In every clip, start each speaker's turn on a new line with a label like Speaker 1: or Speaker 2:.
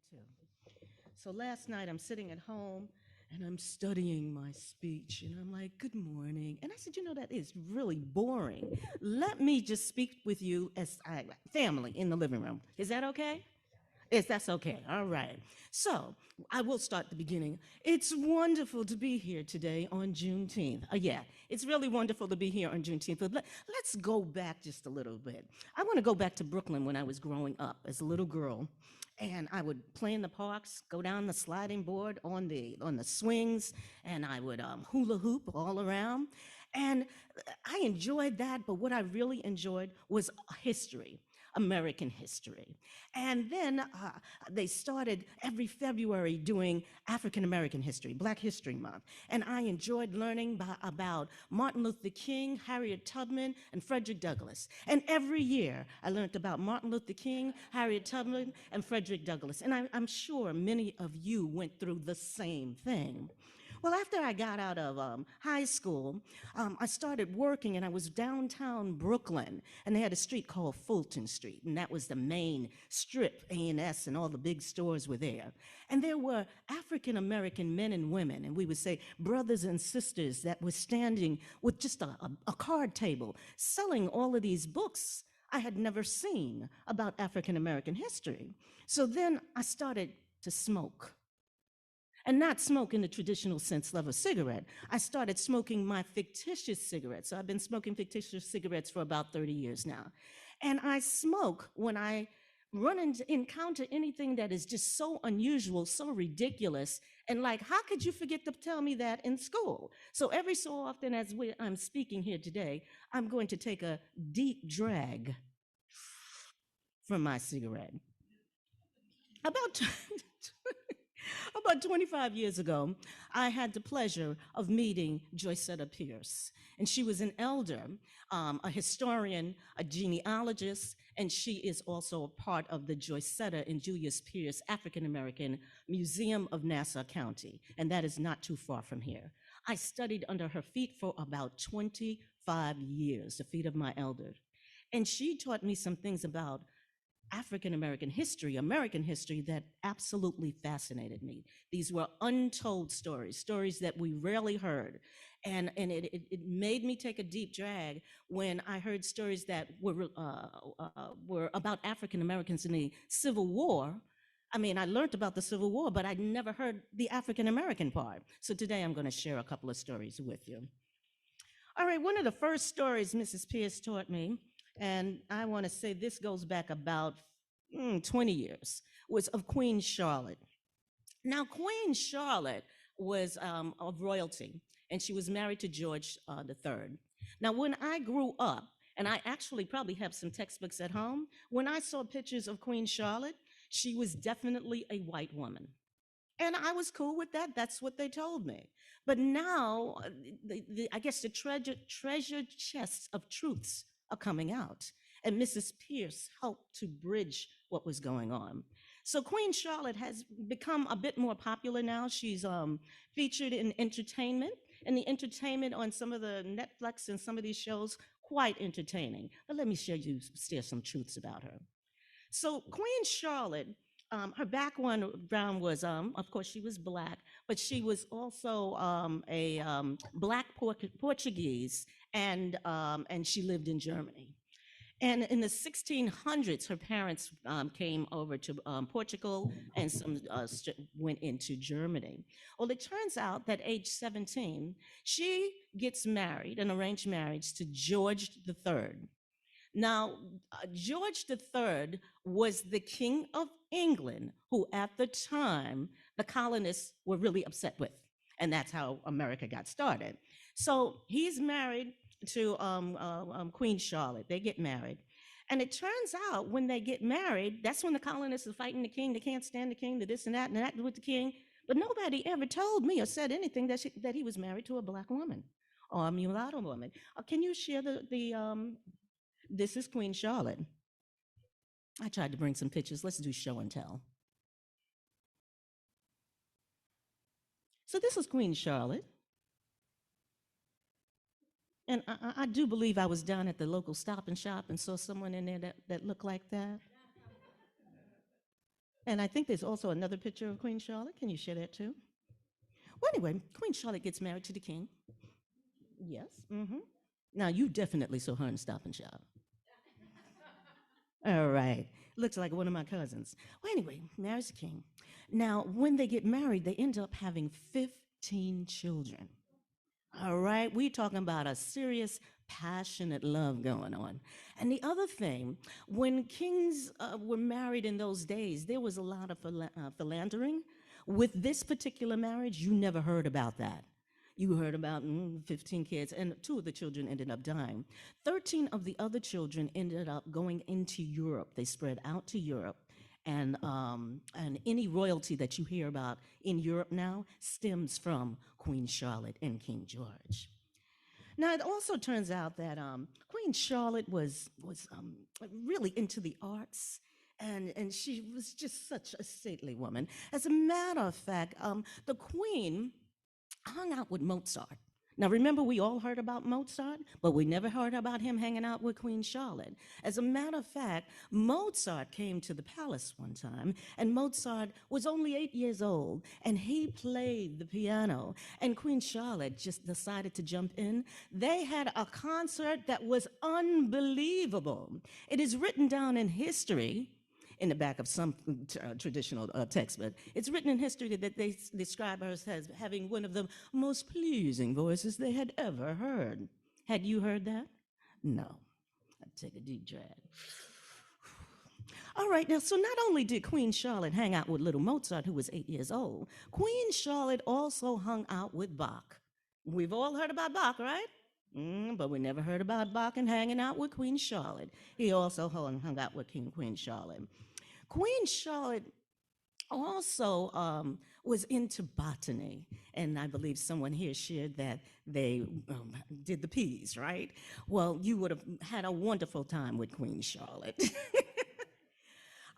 Speaker 1: too. So last night I'm sitting at home and I'm studying my speech and I'm like, good morning. And I said, that is really boring. Let me just speak with you as family in the living room. Is that okay? Yes, that's okay. All right. So I will start the beginning. It's wonderful to be here today on Juneteenth. Yeah, it's really wonderful to be here on Juneteenth. But let's go back just a little bit. I want to go back to Brooklyn when I was growing up as a little girl. And I would play in the parks, go down the sliding board on the swings, and I would hula hoop all around. And I enjoyed that, but what I really enjoyed was history, American history. And then they started every February doing African American history, Black History Month. And I enjoyed learning about Martin Luther King, Harriet Tubman, and Frederick Douglass. And every year I learned about Martin Luther King, Harriet Tubman, and Frederick Douglass. And I'm sure many of you went through the same thing. Well, after I got out of high school, I started working and I was downtown Brooklyn, and they had a street called Fulton Street, and that was the main strip, A&S, and all the big stores were there. And there were African American men and women, and we would say brothers and sisters that were standing with just a card table selling all of these books I had never seen about African American history. So then I started to smoke. And not smoke in the traditional sense of a cigarette. I started smoking my fictitious cigarettes. So I've been smoking fictitious cigarettes for about 30 years now. And I smoke when I encounter anything that is just so unusual, so ridiculous, and like, how could you forget to tell me that in school? So every so often as I'm speaking here today, I'm going to take a deep drag from my cigarette. About About 25 years ago, I had the pleasure of meeting Joycetta Pierce. And she was an elder, a historian, a genealogist, and she is also a part of the Joycetta and Julius Pierce African American Museum of Nassau County. And that is not too far from here. I studied under her feet for about 25 years, the feet of my elder. And she taught me some things about African American history that absolutely fascinated me. These were untold stories, stories that we rarely heard. And it made me take a deep drag when I heard stories that were about African Americans in the Civil War. I mean, I learned about the Civil War, but I'd never heard the African American part. So today I'm going to share a couple of stories with you. All right, one of the first stories Mrs. Pierce taught me, and I want to say this goes back about 20 years, was of Queen Charlotte. Now, Queen Charlotte was of royalty, and she was married to George III. Now, when I grew up, and I actually probably have some textbooks at home, when I saw pictures of Queen Charlotte, she was definitely a white woman. And I was cool with that. That's what they told me. But now, I guess the treasure chests of truths are coming out. And Mrs. Pierce helped to bridge what was going on. So Queen Charlotte has become a bit more popular now. She's featured in entertainment, and the entertainment on some of the Netflix and some of these shows, quite entertaining. But let me share some truths about her. So Queen Charlotte, her background was, of course, she was Black, but she was also a Black Portuguese, and she lived in Germany. And in the 1600s, her parents came over to Portugal and went into Germany. Well, it turns out that age 17, she gets married, an arranged marriage, to George III. Now, George III was the King of England, who at the time the colonists were really upset with. And that's how America got started. So he's married to Queen Charlotte. They get married. And it turns out when they get married, that's when the colonists are fighting the king. They can't stand the king, the this and that with the king. But nobody ever told me or said anything that he was married to a Black woman or a mulatto woman. Can you share this is Queen Charlotte. I tried to bring some pictures. Let's do show and tell. So this is Queen Charlotte. And I do believe I was down at the local Stop and Shop and saw someone in there that looked like that. And I think there's also another picture of Queen Charlotte. Can you share that too? Well, anyway, Queen Charlotte gets married to the king. Yes. Now, you definitely saw her in Stop and Shop. All right. Looks like one of my cousins. Well, anyway, marries the king. Now, when they get married, they end up having 15 children. All right, we're talking about a serious, passionate love going on. And the other thing, when kings were married in those days, there was a lot of philandering. With this particular marriage, you never heard about that. You heard about 15 kids, and two of the children ended up dying. 13 of the other children ended up going into Europe. They spread out to Europe. And any royalty that you hear about in Europe now stems from Queen Charlotte and King George. Now, it also turns out that Queen Charlotte was really into the arts, and she was just such a stately woman. As a matter of fact, the Queen hung out with Mozart. Now, remember, we all heard about Mozart, but we never heard about him hanging out with Queen Charlotte. As a matter of fact, Mozart came to the palace one time, and Mozart was only 8 years old, and he played the piano, and Queen Charlotte just decided to jump in. They had a concert that was unbelievable. It is written down in history in the back of some traditional text, but it's written in history that they describe her as having one of the most pleasing voices they had ever heard. Had you heard that? No. I'd take a deep drag. All right, now, so not only did Queen Charlotte hang out with little Mozart, who was 8 years old, Queen Charlotte also hung out with Bach. We've all heard about Bach, right? But we never heard about Bach and hanging out with Queen Charlotte. He also hung out with Queen Charlotte. Queen Charlotte also was into botany, and I believe someone here shared that they did the peas, right? Well, you would have had a wonderful time with Queen Charlotte.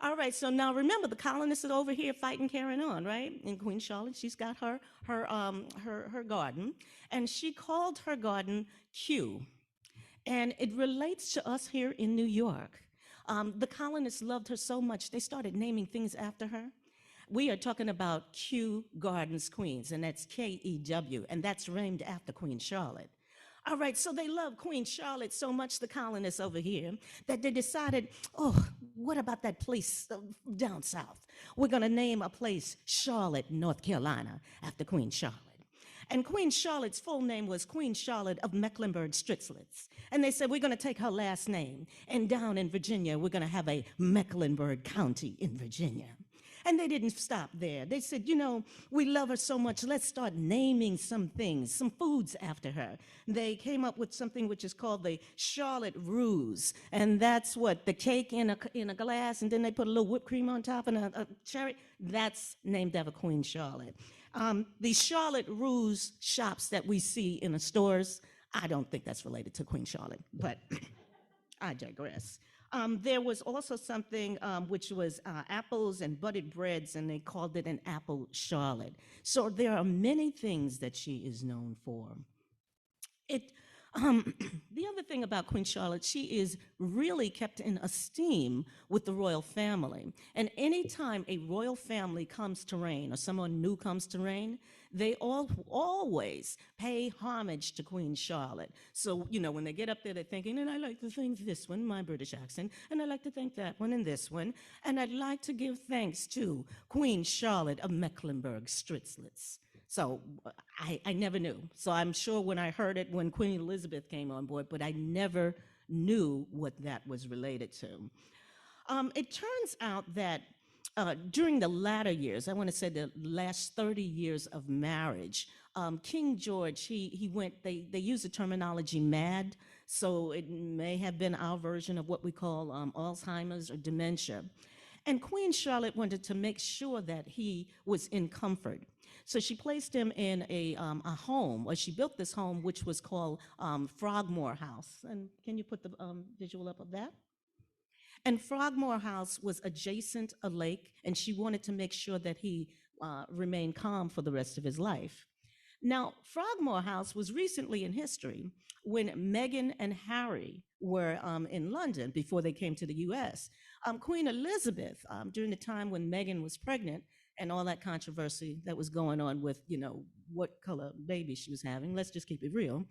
Speaker 1: All right, so now remember the colonists are over here fighting, carrying on, right? And Queen Charlotte, she's got her garden, and she called her garden Q, and it relates to us here in New York. The colonists loved her so much, they started naming things after her. We are talking about Kew Gardens, Queens, and that's Kew, and that's named after Queen Charlotte. All right, so they love Queen Charlotte so much, the colonists over here, that they decided, oh, what about that place down south? We're going to name a place Charlotte, North Carolina, after Queen Charlotte. And Queen Charlotte's full name was Queen Charlotte of Mecklenburg-Strelitz. And they said, we're going to take her last name. And down in Virginia, we're going to have a Mecklenburg County in Virginia. And they didn't stop there. They said, you know, we love her so much, let's start naming some things, some foods after her. They came up with something which is called the Charlotte Ruse. And that's what, the cake in a glass, and then they put a little whipped cream on top and a cherry. That's named after Queen Charlotte. The Charlotte Ruse shops that we see in the stores, I don't think that's related to Queen Charlotte, but I digress. There was also something which was apples and buttered breads, and they called it an apple Charlotte. So there are many things that she is known for. It, the other thing about Queen Charlotte, she is really kept in esteem with the royal family. And anytime a royal family comes to reign or someone new comes to reign, they always pay homage to Queen Charlotte. So, you know, when they get up there, they're thinking, and I like to thank this one, my British accent, and I like to thank that one and this one, and I'd like to give thanks to Queen Charlotte of Mecklenburg-Strelitz. So I never knew. So I'm sure when I heard it when Queen Elizabeth came on board, but I never knew what that was related to. It turns out that during the latter years, I want to say the last 30 years of marriage, King George, they use the terminology mad, so it may have been our version of what we call Alzheimer's or dementia. And Queen Charlotte wanted to make sure that he was in comfort. So she placed him in a home, or she built this home, which was called Frogmore House. And can you put the visual up of that? And Frogmore House was adjacent a lake, and she wanted to make sure that he remained calm for the rest of his life. Now, Frogmore House was recently in history when Meghan and Harry were in London before they came to the US. Queen Elizabeth, during the time when Meghan was pregnant and all that controversy that was going on with, what color baby she was having, let's just keep it real.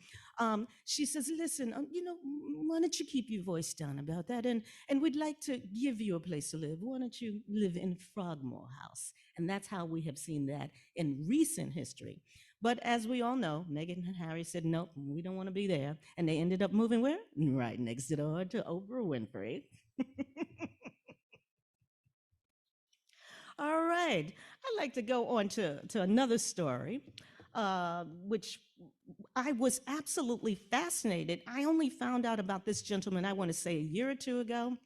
Speaker 1: She says, listen, why don't you keep your voice down about that? And we'd like to give you a place to live. Why don't you live in Frogmore House? And that's how we have seen that in recent history. But as we all know, Meghan and Harry said, nope, we don't want to be there. And they ended up moving where? Right next door to Oprah Winfrey. All right. I'd like to go on to another story, which I was absolutely fascinated. I only found out about this gentleman, I want to say a year or two ago.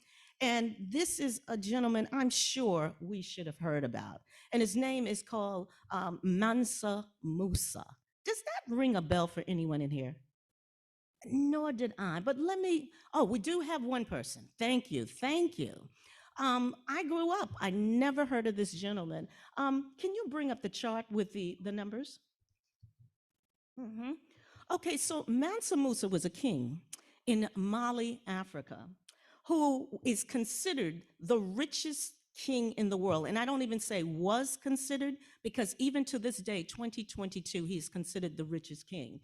Speaker 1: And this is a gentleman I'm sure we should have heard about. And his name is called Mansa Musa. Does that ring a bell for anyone in here? Nor did I. But we do have one person. Thank you. Thank you. I grew up, I never heard of this gentleman. Can you bring up the chart with the numbers? Hmm. Okay, so Mansa Musa was a king in Mali, Africa, who is considered the richest king in the world. And I don't even say was considered, because even to this day, 2022, he's considered the richest king.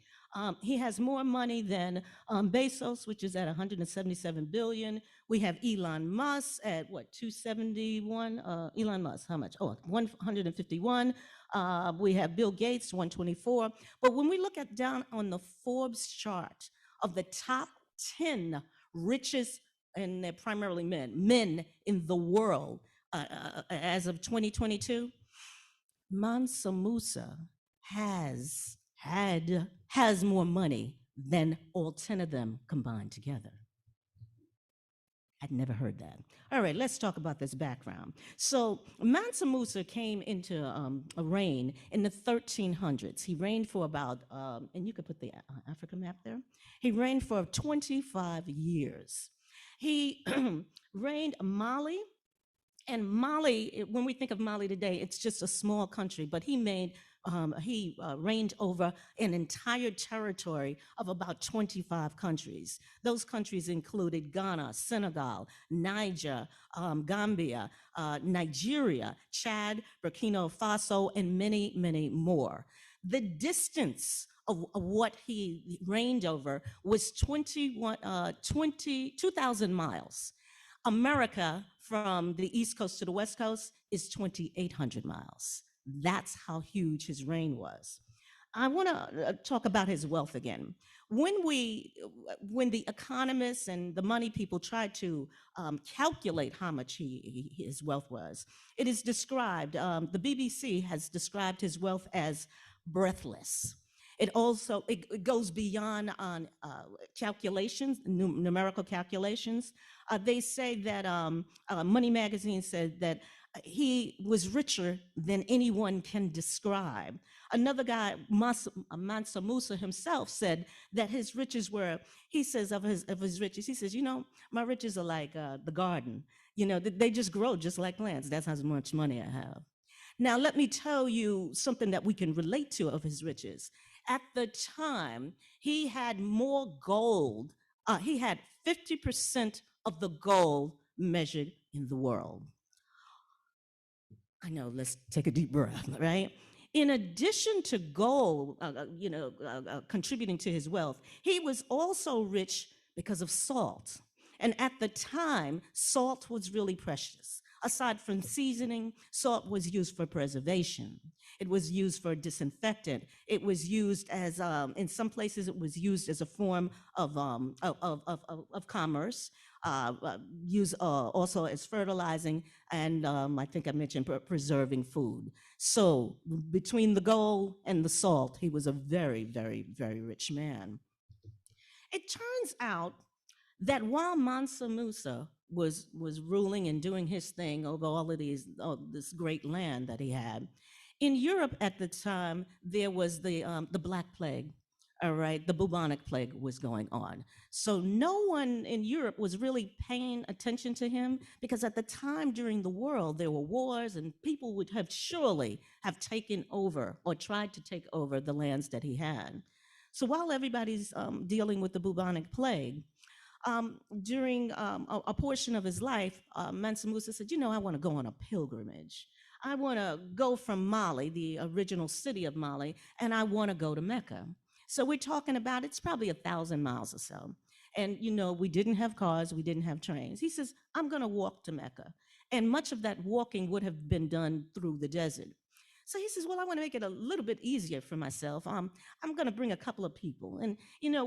Speaker 1: He has more money than Bezos, which is at 177 billion. We have Elon Musk at what, 271? Elon Musk, how much? Oh, 151. We have Bill Gates, 124. But when we look at down on the Forbes chart of the top 10 richest, and they're primarily men in the world as of 2022, Mansa Musa has more money than all 10 of them combined together. I'd never heard that. All right, let's talk about this background. So Mansa Musa came into a reign in the 1300s. He reigned for about, and you could put the Africa map there. He reigned for 25 years. He reigned Mali, and Mali, when we think of Mali today, it's just a small country, but he reigned over an entire territory of about 25 countries. Those countries included Ghana, Senegal, Niger, Gambia, Nigeria, Chad, Burkina Faso, and many, many more. The distance of what he reigned over was 2,000 miles. America, from the East Coast to the West Coast, is 2,800 miles. That's how huge his reign was. I want to talk about his wealth again. When the economists and the money people tried to calculate how much his wealth was, it is described. The BBC has described his wealth as breathless. It goes beyond on calculations, numerical calculations. They say that Money Magazine said that he was richer than anyone can describe. Another guy, Mansa Musa himself, said that his riches were, he says of his riches, he says, my riches are like the garden. They just grow just like plants. That's how much money I have. Now, let me tell you something that we can relate to of his riches. At the time, he had more gold. He had 50% of the gold measured in the world. I know, let's take a deep breath, right? In addition to gold, contributing to his wealth, he was also rich because of salt. And at the time, salt was really precious. Aside from seasoning, salt was used for preservation. It was used for disinfectant. It was used as, in some places, it was used as a form of commerce, used also as fertilizing, and I think I mentioned preserving food. So between the gold and the salt, he was a very, very, very rich man. It turns out that while Mansa Musa was ruling and doing his thing over all of this great land that he had, in Europe at the time there was the Black Plague. All right, the bubonic plague was going on. So no one in Europe was really paying attention to him, because at the time during the world there were wars and people would have surely have taken over or tried to take over the lands that he had. So while everybody's dealing with the bubonic plague, During a portion of his life, Mansa Musa said, I want to go on a pilgrimage. I want to go from Mali, the original city of Mali, and I want to go to Mecca. So we're talking about it's probably 1,000 miles or so. And, we didn't have cars, we didn't have trains. He says, I'm going to walk to Mecca. And much of that walking would have been done through the desert. So he says, well, I want to make it a little bit easier for myself. I'm going to bring a couple of people. And,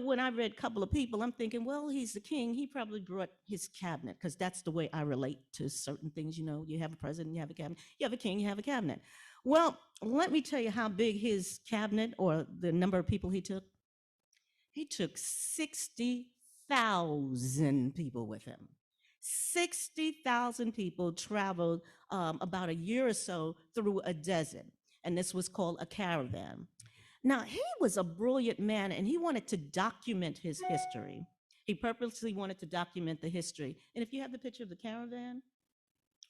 Speaker 1: when I read couple of people, I'm thinking, well, he's the king. He probably brought his cabinet because that's the way I relate to certain things. You have a president, you have a cabinet, you have a king, you have a cabinet. Well, let me tell you how big his cabinet or the number of people he took. He took 60,000 people with him. 60,000 people traveled about a year or so through a desert, and this was called a caravan. Now, he was a brilliant man, and he wanted to document his history. He purposely wanted to document the history. And if you have the picture of the caravan,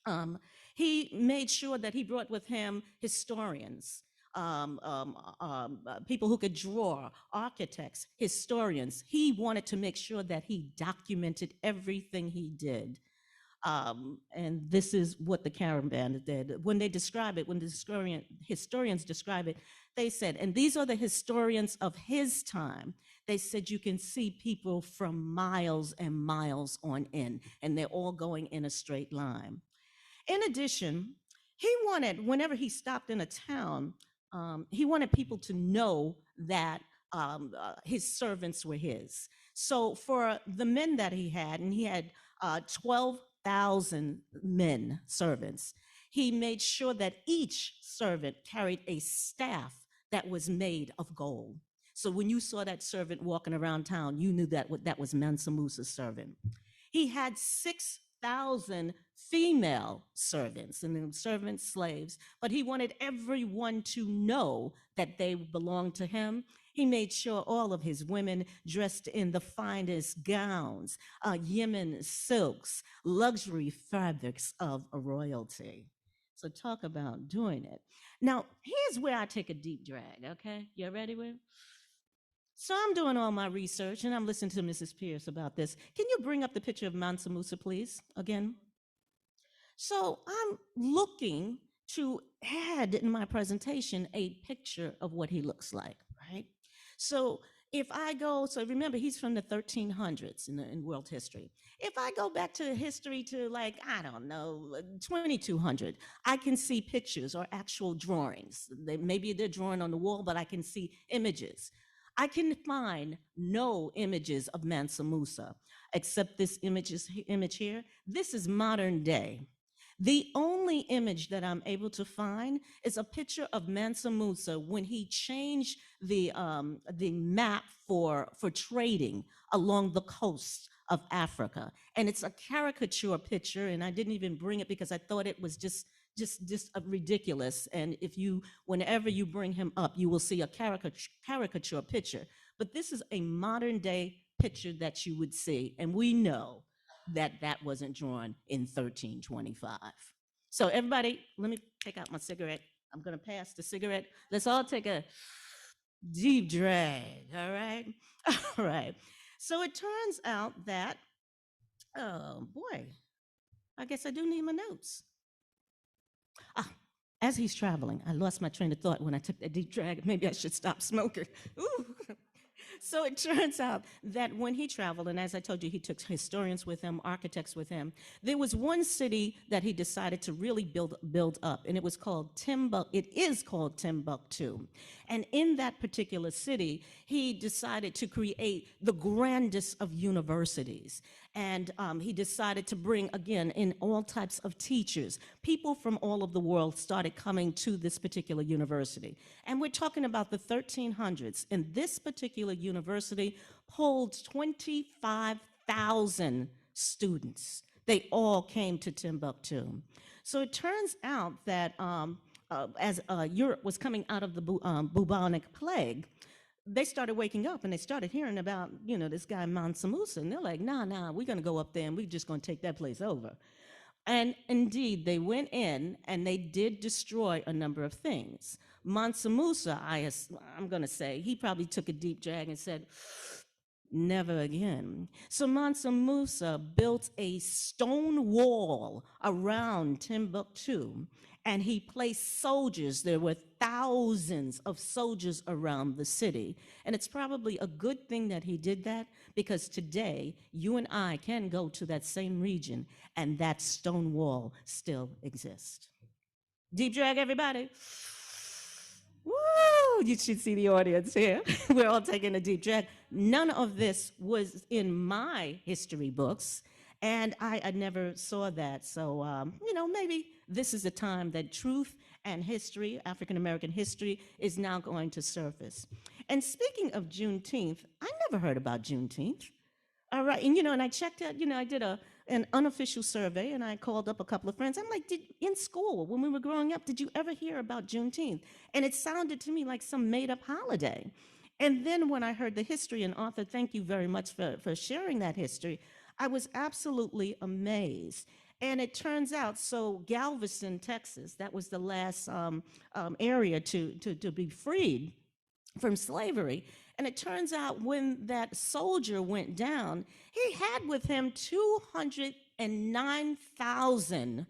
Speaker 1: um, he made sure that he brought with him historians, people who could draw, architects, historians. He wanted to make sure that he documented everything he did. And this is what the caravan did. When they describe it, when the historians describe it, they said, and these are the historians of his time. They said you can see people from miles and miles on end, and they're all going in a straight line. In addition, he wanted, whenever he stopped in a town, he wanted people to know that his servants were his. So for the men that he had, and he had 12,000 men servants, he made sure that each servant carried a staff that was made of gold. So when you saw that servant walking around town, you knew that was Mansa Musa's servant. He had 6,000 female servants and then servant slaves, but he wanted everyone to know that they belonged to him. He made sure all of his women dressed in the finest gowns, Yemen silks, luxury fabrics of royalty. So talk about doing it. Now, here's where I take a deep drag, okay? You ready with? So I'm doing all my research and I'm listening to Mrs. Pierce about this. Can you bring up the picture of Mansa Musa, please, again? So I'm looking to add in my presentation a picture of what he looks like, right? So if I go, so remember, he's from the 1300s in world history. If I go back to history to like, I don't know, 2200, I can see pictures or actual drawings. Maybe they're drawn on the wall, but I can see images. I can find no images of Mansa Musa except this image here. This is modern day. The only image that I'm able to find is a picture of Mansa Musa when he changed the map for trading along the coast of Africa. And it's a caricature picture, and I didn't even bring it because I thought it was just ridiculous. And whenever you bring him up, you will see a caricature picture. But this is a modern day picture that you would see, and we know that wasn't drawn in 1325. So everybody, let me take out my cigarette. I'm gonna pass the cigarette. Let's all take a deep drag, all right? All right. So it turns out that, oh boy, I guess I do need my notes. Ah, as he's traveling, I lost my train of thought when I took that deep drag. Maybe I should stop smoking. Ooh. So it turns out that when he traveled, and as I told you, he took historians with him, architects with him, there was one city that he decided to really build up, and it was called Timbuktu. And in that particular city, he decided to create the grandest of universities. And he decided to bring, again, in all types of teachers. People from all of the world started coming to this particular university. And we're talking about the 1300s. And this particular university holds 25,000 students. They all came to Timbuktu. So it turns out that as Europe was coming out of the bubonic plague, they started waking up and they started hearing about, this guy Mansa Musa, and they're like, nah, we're gonna go up there and we're just gonna take that place over. And indeed, they went in and they did destroy a number of things. Mansa Musa, I'm gonna say, he probably took a deep drag and said, never again. So Mansa Musa built a stone wall around Timbuktu, and he placed soldiers. There were thousands of soldiers around the city. And it's probably a good thing that he did that, because today you and I can go to that same region and that stone wall still exists. Deep drag, everybody. Woo! You should see the audience here. We're all taking a deep drag. None of this was in my history books, and I never saw that. So, maybe this is a time that truth and history, African American history, is now going to surface. And speaking of Juneteenth, I never heard about Juneteenth. All right, and I checked out, I did an unofficial survey, and I called up a couple of friends. I'm like, in school, when we were growing up, did you ever hear about Juneteenth? And it sounded to me like some made-up holiday. And then when I heard the history, and Arthur, thank you very much for sharing that history, I was absolutely amazed. And it turns out, so Galveston, Texas, that was the last area to be freed from slavery. And it turns out when that soldier went down, he had with him 209,000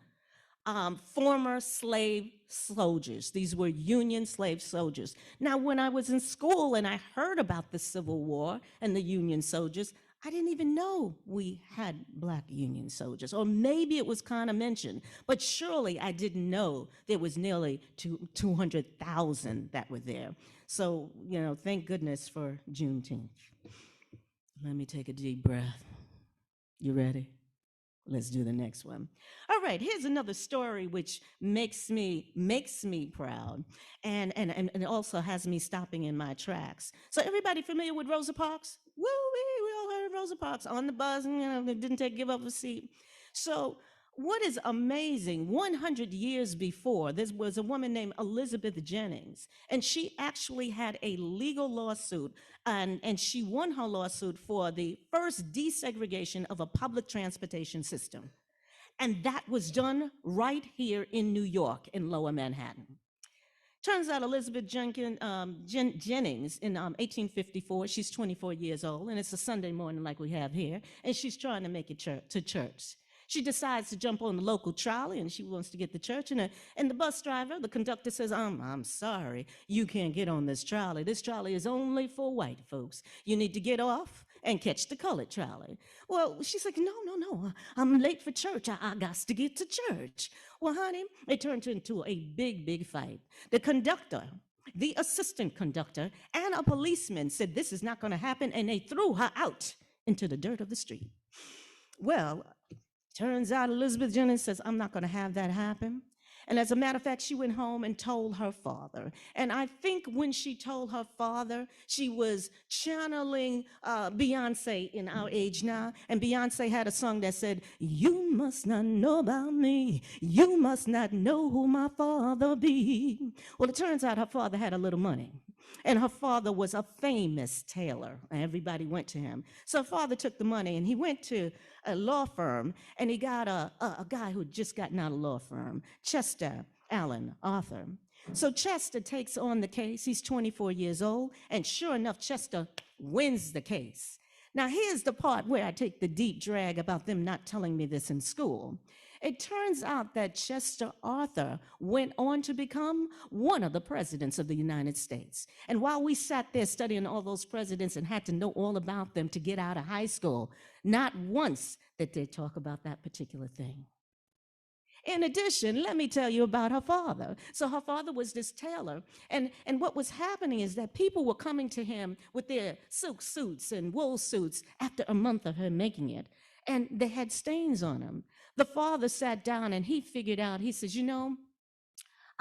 Speaker 1: former slave soldiers. These were Union slave soldiers. Now, when I was in school and I heard about the Civil War and the Union soldiers, I didn't even know we had Black Union soldiers, or maybe it was kind of mentioned, but surely I didn't know there was nearly 200,000 that were there. So, thank goodness for Juneteenth. Let me take a deep breath. You ready? Let's do the next one. All right, here's another story which makes me proud, and also has me stopping in my tracks. So everybody familiar with Rosa Parks? Woo, we all heard Rosa Parks on the bus, and didn't give up a seat. So what is amazing, 100 years before, there was a woman named Elizabeth Jennings, and she actually had a legal lawsuit, and she won her lawsuit for the first desegregation of a public transportation system. And that was done right here in New York, in Lower Manhattan. Turns out Elizabeth Jennings in 1854, she's 24 years old, and it's a Sunday morning like we have here, and she's trying to make it to church. She decides to jump on the local trolley, and she wants to get to church. And the bus driver, the conductor, says, I'm sorry, you can't get on this trolley. This trolley is only for white folks. You need to get off and catch the colored trolley. Well, she's like, no, I'm late for church. I got to get to church. Well, honey, it turned into a big fight. The conductor, the assistant conductor, and a policeman said this is not going to happen, and they threw her out into the dirt of the street. Well, turns out Elizabeth Jennings says, I'm not going to have that happen. And as a matter of fact, she went home and told her father. And I think when she told her father, she was channeling Beyonce in our age now. And Beyonce had a song that said, you must not know about me. You must not know who my father be. Well, it turns out her father had a little money. And her father was a famous tailor. Everybody went to him. So her father took the money, and he went to a law firm, and he got a guy who had just gotten out of law firm, Chester Allen Arthur. So Chester takes on the case. He's 24 years old, and sure enough, Chester wins the case. Now, here's the part where I take the deep drag about them not telling me this in school. It turns out that Chester Arthur went on to become one of the presidents of the United States. And while we sat there studying all those presidents and had to know all about them to get out of high school, not once did they talk about that particular thing. In addition, let me tell you about her father. So her father was this tailor, and what was happening is that people were coming to him with their silk suits and wool suits after a month of her making it, and they had stains on them. The father sat down and he figured out, he says, I'm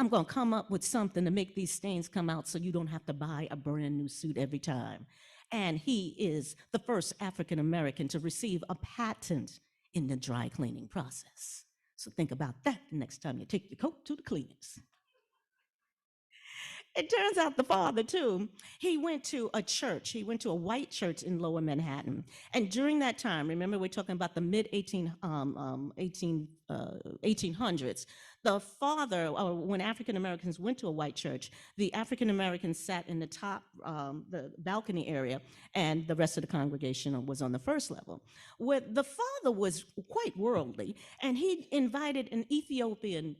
Speaker 1: going to come up with something to make these stains come out so you don't have to buy a brand new suit every time. And he is the first African American to receive a patent in the dry cleaning process. So think about that next time you take your coat to the cleaners. It turns out the father, too, he went to a church. He went to a white church in Lower Manhattan. And during that time, remember we're talking about the mid-1800s, The father, or when African Americans went to a white church, the African Americans sat in the top, the balcony area, and the rest of the congregation was on the first level. Where the father was quite worldly, and he invited an Ethiopian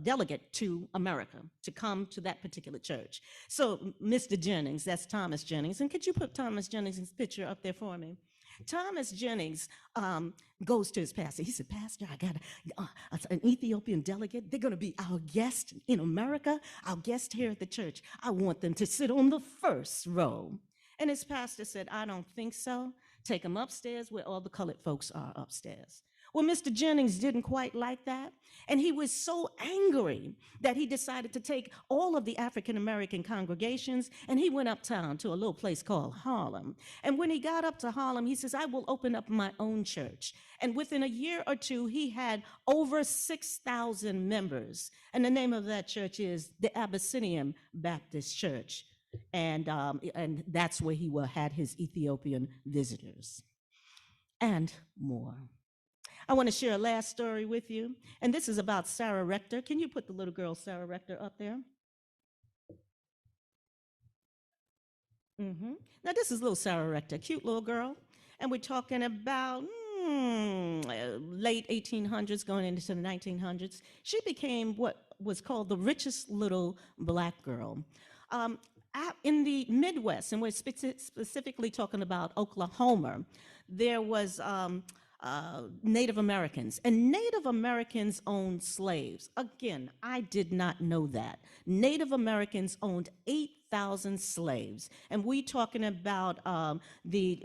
Speaker 1: delegate to America to come to that particular church. So, Mr. Jennings, that's Thomas Jennings, and could you put Thomas Jennings' picture up there for me? Thomas Jennings goes to his pastor. He said, Pastor, I got an Ethiopian delegate. They're going to be our guest in America, our guest here at the church. I want them to sit on the first row. And his pastor said, I don't think so. Take them upstairs where all the colored folks are upstairs. Well, Mr. Jennings didn't quite like that, and he was so angry that he decided to take all of the African American congregations, and he went uptown to a little place called Harlem. And when he got up to Harlem, he says, I will open up my own church. And within a year or two, he had over 6,000 members. And the name of that church is the Abyssinian Baptist Church. And that's where he had his Ethiopian visitors and more. I want to share a last story with you, and this is about Sarah Rector. Can you put the little girl Sarah Rector up there? Now, this is little Sarah Rector, cute little girl, and we're talking about late 1800s going into the 1900s. She became what was called the richest little black girl. In the Midwest, and we're specifically talking about Oklahoma, there was Native Americans, and Native Americans owned slaves. Again, I did not know that. Native Americans owned 8,000 slaves, and we talking about the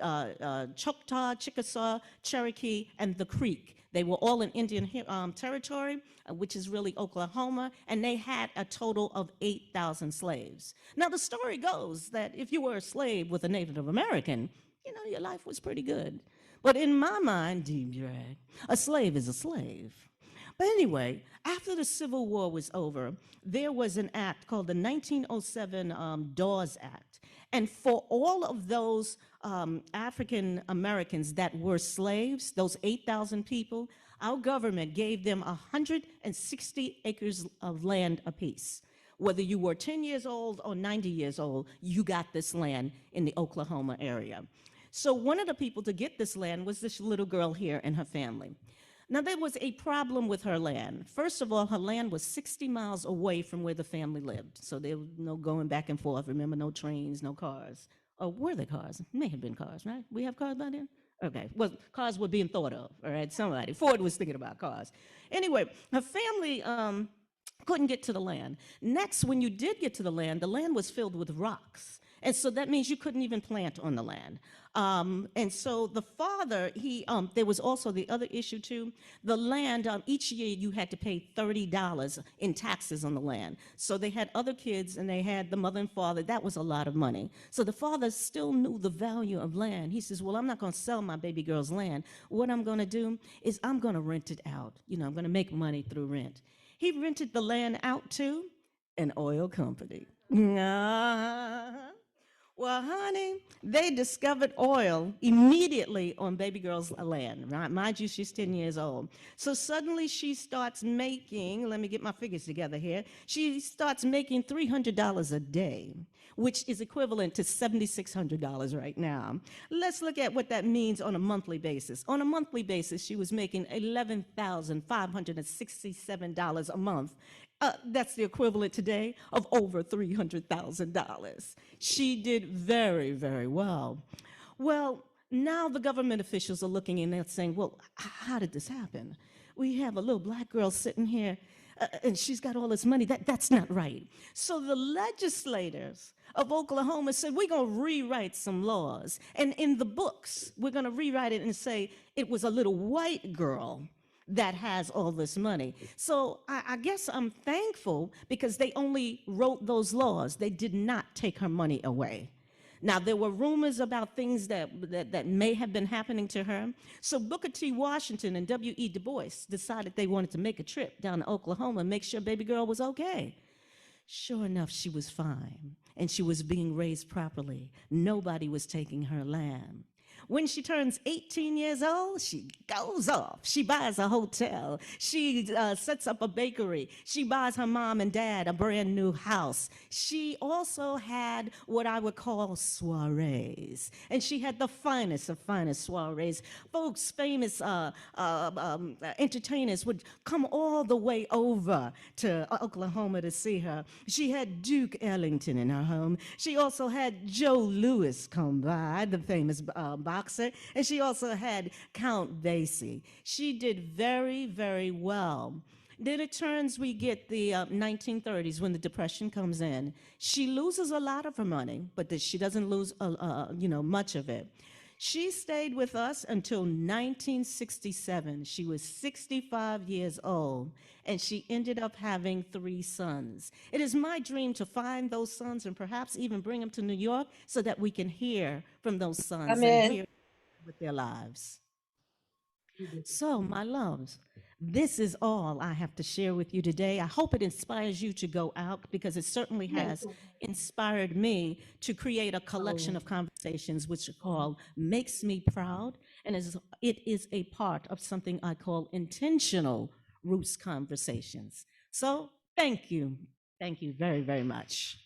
Speaker 1: Choctaw, Chickasaw, Cherokee, and the Creek. They were all in Indian territory, which is really Oklahoma, and they had a total of 8,000 slaves. Now, the story goes that if you were a slave with a Native American, your life was pretty good. But in my mind, deep drag, a slave is a slave. But anyway, after the Civil War was over, there was an act called the 1907 Dawes Act. And for all of those African Americans that were slaves, those 8,000 people, our government gave them 160 acres of land apiece. Whether you were 10 years old or 90 years old, you got this land in the Oklahoma area. So one of the people to get this land was this little girl here and her family. Now, there was a problem with her land. First of all, her land was 60 miles away from where the family lived. So there was no going back and forth. Remember, no trains, no cars. Or were there cars? May have been cars, right? We have cars by then? Okay, well, cars were being thought of, all right? Somebody, Ford was thinking about cars. Anyway, her family couldn't get to the land. Next, when you did get to the land was filled with rocks. And so that means you couldn't even plant on the land. And so the father, there was also the other issue too. The land, each year you had to pay $30 in taxes on the land. So they had other kids and they had the mother and father. That was a lot of money. So the father still knew the value of land. He says, well, I'm not going to sell my baby girl's land. What I'm going to do is I'm going to rent it out. I'm going to make money through rent. He rented the land out to an oil company. Well, honey, they discovered oil immediately on baby girl's land. Right? Mind you, she's 10 years old. So suddenly she starts making, let me get my figures together here, she starts making $300 a day, which is equivalent to $7,600 right now. Let's look at what that means on a monthly basis. On a monthly basis, she was making $11,567 a month. That's the equivalent today of over $300,000. She did very, very well. Well, now the government officials are looking and they're saying, well, how did this happen? We have a little black girl sitting here and she's got all this money. That's not right. So the legislators of Oklahoma said, we're going to rewrite some laws. And in the books, we're going to rewrite it and say it was a little white girl that has all this money. So I guess I'm thankful because they only wrote those laws. They did not take her money away. Now, there were rumors about things that may have been happening to her. So Booker T. Washington and W.E. Du Bois decided they wanted to make a trip down to Oklahoma and make sure baby girl was okay. Sure enough, she was fine, and she was being raised properly. Nobody was taking her land. When she turns 18 years old, she goes off. She buys a hotel. She sets up a bakery. She buys her mom and dad a brand new house. She also had what I would call soirees. And she had the finest of finest soirees. Folks, famous entertainers would come all the way over to Oklahoma to see her. She had Duke Ellington in her home. She also had Joe Louis come by, the famous boxer, and she also had Count Basie. She did very, very well. Then it turns, we get the 1930s when the Depression comes in. She loses a lot of her money, but she doesn't lose, much of it. She stayed with us until 1967. She was 65 years old, and she ended up having 3 sons. It is my dream to find those sons and perhaps even bring them to New York so that we can hear from those sons
Speaker 2: I'm
Speaker 1: and
Speaker 2: in.
Speaker 1: hear with their lives. So, my loves, this is all I have to share with you today. I hope it inspires you to go out because it certainly has inspired me to create a collection of conversations which are called Makes Me Proud. And it is a part of something I call intentional roots conversations. So, thank you. Thank you very, very much.